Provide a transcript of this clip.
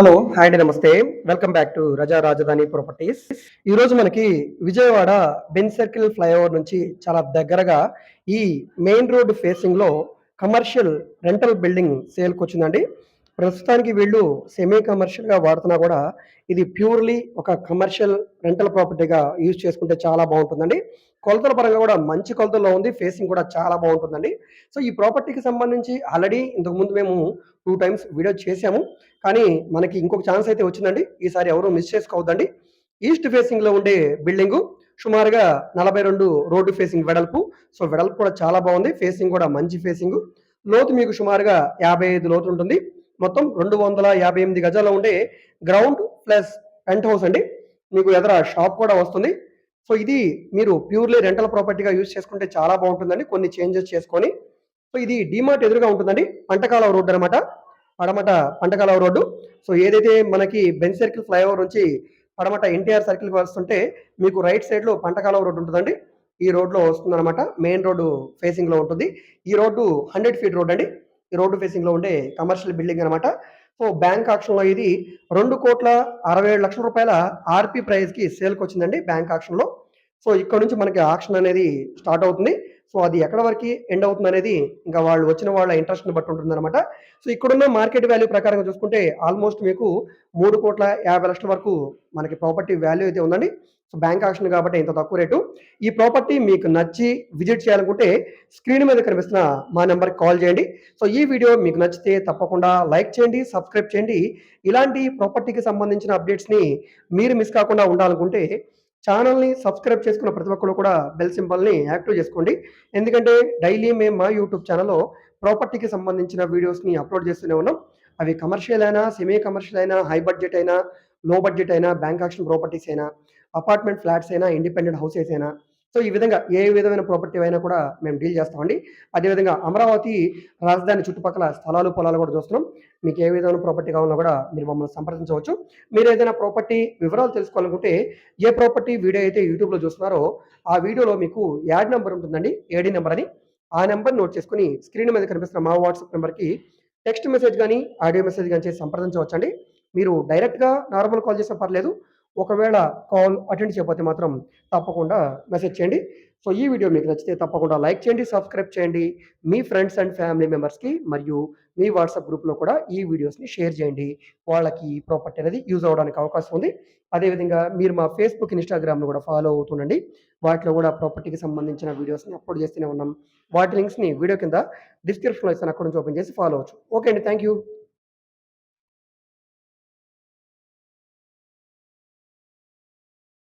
Hello! Hi అండి. నమస్తే. Welcome back to రజా రాజధాని ప్రాపర్టీస్. ఈరోజు మనకి విజయవాడ బెంజ్ సర్కిల్ ఫ్లైఓవర్ నుంచి చాలా దగ్గరగా ఈ మెయిన్ రోడ్ ఫేసింగ్‌లో కమర్షియల్ రెంటల్ బిల్డింగ్ సేల్‌కొచ్చిందండి. ప్రస్తుతానికి వీళ్ళు సెమీ కమర్షియల్‌గా వాడుతున్నా గూడా ఇది ప్యూర్‌లీ ఒక కమర్షియల్ రెంటల్ ప్రాపర్టీగా యూజ్ చేసుకుంటే చాలా బావుంటుందండి. కొలతల పరంగా గూడా మంచి కొలతల్లో ఉంది. ఫేసింగ్ కూడా చాలా బావుంటుందండి. సో, ఈ ప్రాపర్టీకి సంబంధించి ఆల్రెడీ ఇంతకుముందు మేము 2 టైమ్స్ వీడియో చేశాము. కానీ మనకి ఇంకొక ఛాన్స్ అయితే వచ్చిందండి. ఈసారి ఎవరు మిస్ చేసుకోవద్దండి. ఈస్ట్ ఫేసింగ్‌లో ఉండే బిల్డింగు సుమారుగా 42 రోడ్డు ఫేసింగ్ వెడల్పు. సో, వెడల్పు కూడా చాలా బావుంది. ఫేసింగ్ కూడా మంచి ఫేసింగు. లోతు మీకు సుమారుగా 55 లోతుంటుంది. మొత్తం 258 గజాల్లో ఉండే గ్రౌండ్ ప్లస్ పెంట్ హౌస్ అండి. మీకు ఎదర షాప్ కూడా వస్తుంది. సో, ఇది మీరు ప్యూర్‌లీ రెంటల్ ప్రాపర్టీగా యూజ్ చేసుకుంటే చాలా బావుంటుందండి. కొన్ని చేంజెస్ చేసుకొని. సో, ఇది డీమార్ట్ ఎదురుగా ఉంటుందండి. పంటకాలవ రోడ్ అనమాట. పడమట పంటకాలవ రోడ్డు. సో, ఏదైతే మనకి బెంజ్ సర్కిల్ ఫ్లైఓవర్ నుంచి పడమట ఎన్టీఆర్ సర్కిల్‌కి వస్తుంటే మీకు రైట్ సైడ్‌లో పంటకాలవ రోడ్ ఉంటదండి. ఈ రోడ్‌లో వస్తుందనమాట. మెయిన్ రోడ్డు ఫేసింగ్‌లో ఉంటుంది. ఈ రోడ్డు 100 ఫీట్ రోడ్ అండి. ఈ రోడ్డు ఫేసింగ్‌లో ఉండే కమర్షియల్ బిల్డింగ్ అనమాట. సో, బ్యాంక్ ఆక్షన్‌లో ఇది రూ. 2,67,00,000 ఆర్‌పీ ప్రైస్‌కి సేల్‌కొచ్చిందండి బ్యాంక్ ఆక్షన్‌లో. సో, ఇక్కడ నుంచి మనకి ఆక్షన్ అనేది స్టార్ట్ అవుతుంది. సో, అది ఎక్కడ వరకి ఎండ్ అవుతుందనేది ఇంకా వాళ్ళు వచ్చిన వాళ్ళ ఇంట్రెస్ట్‌ని బట్టి ఉంటుందనమాట. సో, ఇక్కడున్న మార్కెట్ వాల్యూ ప్రకారంగా చూసుకుంటే ఆల్‌మోస్ట్ మీకు 3,50,00,000 వరకు మనకి ప్రాపర్టీ వాల్యూ అయితే ఉందండి. సో, బ్యాంక్ ఆక్షన్ కాబట్టి ఇంత తక్కువ రేటు. ఈ ప్రాపర్టీ మీకు నచ్చి విజిట్ చేయాలనుకుంటే స్క్రీన్ మీద కనిపిస్తున్న మా నంబర్‌కి కాల్ చేయండి. సో, ఈ వీడియో మీకు నచ్చితే తప్పకుండా లైక్ చేయండి, సబ్స్క్రైబ్ చేయండి. ఇలాంటి ప్రాపర్టీకి సంబంధించిన అప్డేట్స్‌ని మీరు మిస్ కాకుండా ఉండాలనుకుంటే ఛానెల్‌ని సబ్స్క్రైబ్ చేసుకున్న ప్రతి ఒక్కళ్ళు కూడా బెల్ సింబల్‌ని యాక్టివ్ చేసుకోండి. ఎందుకంటే డైలీ మేము మా యూట్యూబ్ ఛానెల్‌లో ప్రాపర్టీకి సంబంధించిన వీడియోస్‌ని అప్‌లోడ్ చేస్తూనే ఉన్నాం. అవి కమర్షియల్ అయినా, సెమీ కమర్షియల్ అయినా, హై బడ్జెట్ అయినా, లో బడ్జెట్ అయినా, బ్యాంక్ ఆక్షన్ ప్రాపర్టీస్ అయినా, అపార్ట్మెంట్ ఫ్లాట్స్ అయినా, ఇండిపెండెంట్ హౌసెస్ అయినా. సో, ఈ విధంగా ఏ విధమైన ప్రాపర్టీ అయినా కూడా మేము డీల్ చేస్తామండి. అదేవిధంగా అమరావతి రాజధాని చుట్టుపక్కల స్థలాలు, పొలాలు కూడా చూస్తున్నాం. మీకు ఏ విధమైన ప్రాపర్టీ కావాలన్నా కూడా మీరు మమ్మల్ని సంప్రదించవచ్చు. మీరు ఏదైనా ప్రాపర్టీ వివరాలు తెలుసుకోవాలనుకుంటే ఏ ప్రాపర్టీ వీడియో అయితే యూట్యూబ్‌లో చూస్తున్నారో ఆ వీడియోలో మీకు యాడ్ నంబర్ ఉంటుందండి. ఏడీ నంబర్ అని. ఆ నంబర్ నోట్ చేసుకొని స్క్రీన్ మీద కనిపిస్తున్న మా వాట్సాప్ నంబర్‌కి టెక్స్ట్ మెసేజ్ గాని, ఆడియో మెసేజ్ గాని చేసి సంప్రదించవచ్చండి. మీరు డైరెక్ట్‌గా నార్మల్ కాల్ చేసినా పర్లేదు. ఒకవేళ కాల్ అటెండ్ చేయకపోతే మాత్రం తప్పకుండా మెసేజ్ చేయండి. సో, ఈ వీడియో మీకు నచ్చితే తప్పకుండా లైక్ చేయండి, సబ్స్క్రైబ్ చేయండి. మీ ఫ్రెండ్స్ అండ్ ఫ్యామిలీ మెంబర్స్‌కి మరియు మీ వాట్సాప్ గ్రూప్‌లో కూడా ఈ వీడియోస్‌ని షేర్ చేయండి. వాళ్ళకి ఈ ప్రాపర్టీ అనేది యూజ్ అవ్వడానికి అవకాశం ఉంది. అదేవిధంగా మీరు మా ఫేస్‌బుక్, ఇన్‌స్టాగ్రామ్‌ను కూడా ఫాలో అవుతుండండి. వాటిలో కూడా ప్రాపర్టీకి సంబంధించిన వీడియోస్‌ని అప్‌లోడ్ చేస్తూనే ఉన్నాం. వాటి లింక్స్‌ని వీడియో కింద డిస్క్రిప్షన్‌లో ఇస్తాను. అక్కడి నుంచి ఓపెన్ చేసి ఫాలో అవ్వచ్చు. ఓకే అండి. Thank you.